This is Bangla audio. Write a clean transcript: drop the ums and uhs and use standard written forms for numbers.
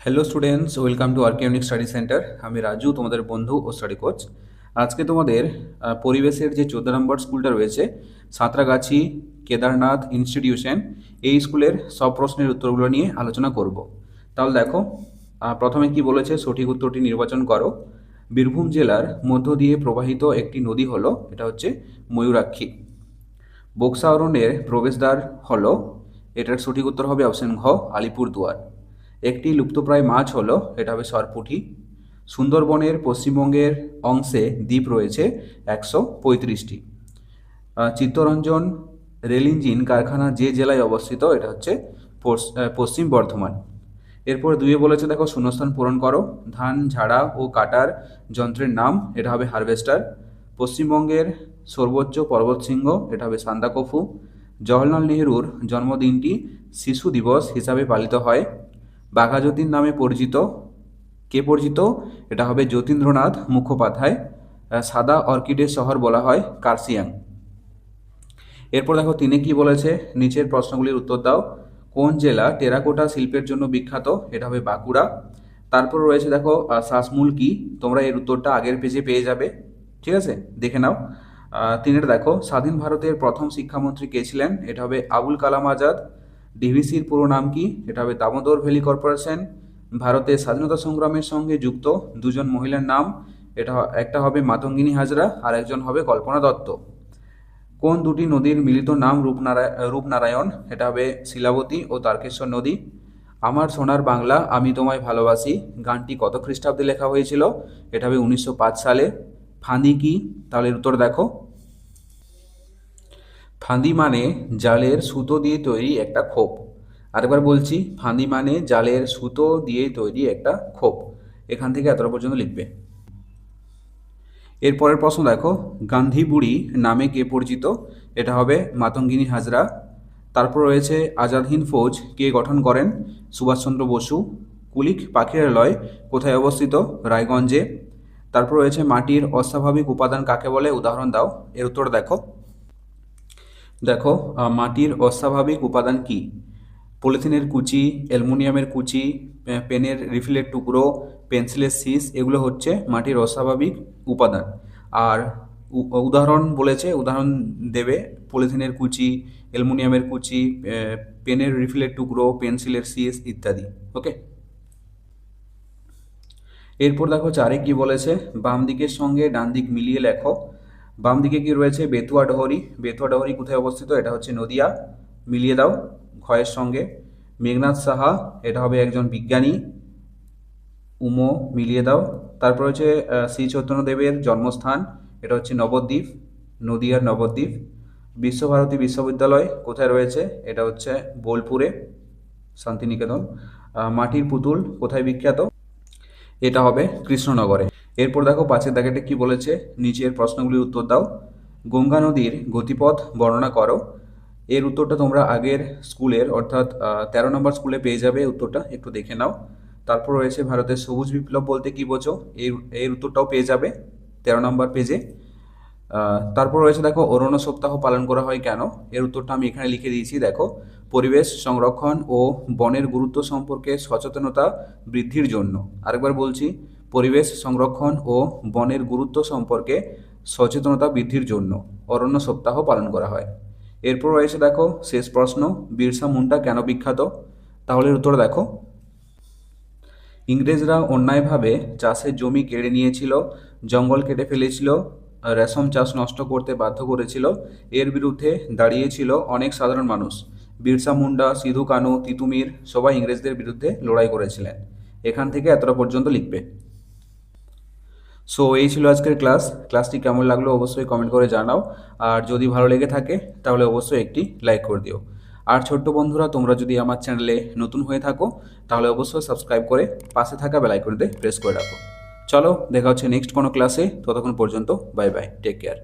Hello students, welcome to Archeonic study centre. আমি রাজু, তোমাদের বন্ধু ও স্টাডি কোচ। আজকে তোমাদের পরিবেশের যে 14 নম্বর স্কুলটা রয়েছে, সাঁতরাগাছি কেদারনাথ ইনস্টিটিউশন, এই স্কুলের সব প্রশ্নের উত্তরগুলো নিয়ে আলোচনা করব। তাহলে দেখো, প্রথমে কি বলেছে, সঠিক উত্তরটি নির্বাচন করো। বীরভূম জেলার মধ্য দিয়ে প্রবাহিত একটি নদী হলো, এটা হচ্ছে ময়ূরাক্ষী। বক্সা অরণ্যের প্রবেশদ্বার হলো, এটার সঠিক উত্তর হবে অপশন ঘ, আলিপুরদুয়ার। একটি লুপ্তপ্রায় মাছ হলো, এটা হবে সরপুঁটি। সুন্দরবনের পশ্চিমবঙ্গের অংশে দ্বীপ রয়েছে 135টি। চিত্তরঞ্জন রেল ইঞ্জিন কারখানা যে জেলায় অবস্থিত, এটা হচ্ছে পশ্চিম বর্ধমান। এরপর দুয়ে বলেছে, দেখো শূন্যস্থান পূরণ করো। ধান ঝাড়া ও কাটার যন্ত্রের নাম, এটা হবে হারভেস্টার। পশ্চিমবঙ্গের সর্বোচ্চ পর্বতশৃঙ্গ, এটা হবে সান্দাকফু। জওহরলাল নেহরুর জন্মদিনটি শিশু দিবস হিসাবে পালিত হয়। বাঘা যতীন নামে পরিচিত কে পরিচিত, এটা হবে যতীন্দ্রনাথ মুখোপাধ্যায়। সাদা অর্কিডের শহর বলা হয় কার্সিয়াং। এরপর দেখো তিনে কি বলেছে, নিচের প্রশ্নগুলির উত্তর দাও। কোন জেলা টেরাকোটা শিল্পের জন্য বিখ্যাত, এটা হবে বাঁকুড়া। তারপর রয়েছে দেখো শ্বাসমূল কি, তোমরা এর উত্তরটা আগের পেজে পেয়ে যাবে, ঠিক আছে, দেখে নাও। তিনের দেখো, স্বাধীন ভারতের প্রথম শিক্ষামন্ত্রী কে ছিলেন, এটা হবে আবুল কালাম আজাদ। ডিভিসির পুরো নাম কি, এটা হবে দামোদর ভ্যালি কর্পোরেশন। ভারতের স্বাধীনতা সংগ্রামের সঙ্গে যুক্ত দুজন মহিলার নাম, এটা একটা হবে মাতঙ্গিনী হাজরা আর একজন হবে কল্পনা দত্ত। কোন দুটি নদীর মিলিত নাম রূপনারায়ণ, এটা হবে শিলাবতী ও তারকেশ্বর নদী। আমার সোনার বাংলা আমি তোমায় ভালোবাসি গানটি কত খ্রিস্টাব্দে লেখা হয়েছিল, এটা হবে 1905 সালে। ফাঁদি কি, তাহলে উত্তর দেখো। ফাঁদি মানে জালের সুতো দিয়ে তৈরি একটা খোপ। আরেকবার বলছি, ফাঁদি মানে জালের সুতো দিয়ে তৈরি একটা খোপ। এখান থেকে এতটা পর্যন্ত লিখবে। এরপরের প্রশ্ন দেখো, গান্ধী বুড়ি নামে কে পরিচিত, এটা হবে মাতঙ্গিনী হাজরা। তারপর রয়েছে আজাদ হিন্দ ফৌজ কে গঠন করেন, সুভাষচন্দ্র বসু। কুলিক পাখিরালয় কোথায় অবস্থিত, রায়গঞ্জে। তারপর রয়েছে মাটির অস্বাভাবিক উপাদান কাকে বলে, উদাহরণ দাও। এর উত্তর দেখো। দেখো, মাটির অস্বাভাবিক উপাদান কি, পলিথিনের কুচি, অ্যালুমিনিয়ামের কুচি, পেনের রিফিলের টুকরো, পেন্সিলের শীষ, এগুলো হচ্ছে মাটির অস্বাভাবিক উপাদান। আর উদাহরণ বলেছে, উদাহরণ দেবে পলিথিনের কুচি, অ্যালুমিনিয়ামের কুচি, পেনের রিফিলের টুকরো, পেন্সিলের শীষ ইত্যাদি। ওকে। এরপর দেখো চারে কি বলেছে, বাম দিকের সঙ্গে ডান দিক মিলিয়ে লেখো। বাম দিকে কি রয়েছে, বেতুয়া ডহরি। বেতুয়া ডহরি কোথায় অবস্থিত, এটা হচ্ছে নদিয়া, মিলিয়ে দাও ক্ষয়ের সঙ্গে। মেঘনাথ সাহা, এটা হবে একজন বিজ্ঞানী, উমো, মিলিয়ে দাও। তারপর হচ্ছে শ্রী চৈতন্যদেবের জন্মস্থান, এটা হচ্ছে নবদ্বীপ, নদিয়ার নবদ্বীপ। বিশ্বভারতী বিশ্ববিদ্যালয় কোথায় রয়েছে, এটা হচ্ছে বোলপুরে, শান্তিনিকেতন। মাটির পুতুল কোথায় বিখ্যাত, এটা হবে কৃষ্ণনগরে। এরপর দেখো পাঁচের দাগেটে কি বলেছে, নিচের প্রশ্নগুলির উত্তর দাও। গঙ্গা নদীর গতিপথ বর্ণনা করো। এর উত্তরটা তোমরা আগের স্কুলের অর্থাৎ 13 নম্বর স্কুলে পেয়ে যাবে, উত্তরটা একটু দেখে নাও। তারপর রয়েছে ভারতের সবুজ বিপ্লব বলতে কি বোঝো, এর উত্তরটাও পেয়ে যাবে 13 নম্বর পেজে। তারপর রয়েছে দেখো, অরণ্য সপ্তাহ পালন করা হয় কেন, এর উত্তরটা আমি এখানে লিখে দিয়েছি, দেখো। পরিবেশ সংরক্ষণ ও বনের গুরুত্ব সম্পর্কে সচেতনতা বৃদ্ধির জন্য। আরেকবার বলছি, পরিবেশ সংরক্ষণ ও বনের গুরুত্ব সম্পর্কে সচেতনতা বৃদ্ধির জন্য অরণ্য সপ্তাহ পালন করা হয়। এরপর রয়েছে দেখো শেষ প্রশ্ন, বিরসা মুন্ডা কেন বিখ্যাত, তাহলে উত্তর দেখো। ইংরেজরা অন্যায়ভাবে চাষের জমি কেড়ে নিয়েছিল, জঙ্গল কেটে ফেলেছিল, রেশম চাষ নষ্ট করতে বাধ্য করেছিল। এর বিরুদ্ধে দাঁড়িয়েছিল অনেক সাধারণ মানুষ। বিরসা মুন্ডা, সিধু কানু, তিতুমির সবাই ইংরেজদের বিরুদ্ধে লড়াই করেছিলেন। এখান থেকে এতটা পর্যন্ত লিখবে। সো এই ছিল আজকের ক্লাসটি কেমন লাগলো অবশ্যই কমেন্ট করে জানাও। আর যদি ভালো লেগে থাকে তাহলে অবশ্যই একটি লাইক করে দিও। আর ছোট্ট বন্ধুরা, তোমরা যদি আমার চ্যানেলে নতুন হয়ে থাকো তাহলে অবশ্যই সাবস্ক্রাইব করে পাশে থাকা বেল আইকনটিতে প্রেস করে রাখো। চলো, দেখা হচ্ছে নেক্সট কোনো ক্লাসে, ততক্ষণ পর্যন্ত বাই বাই, টেক কেয়ার।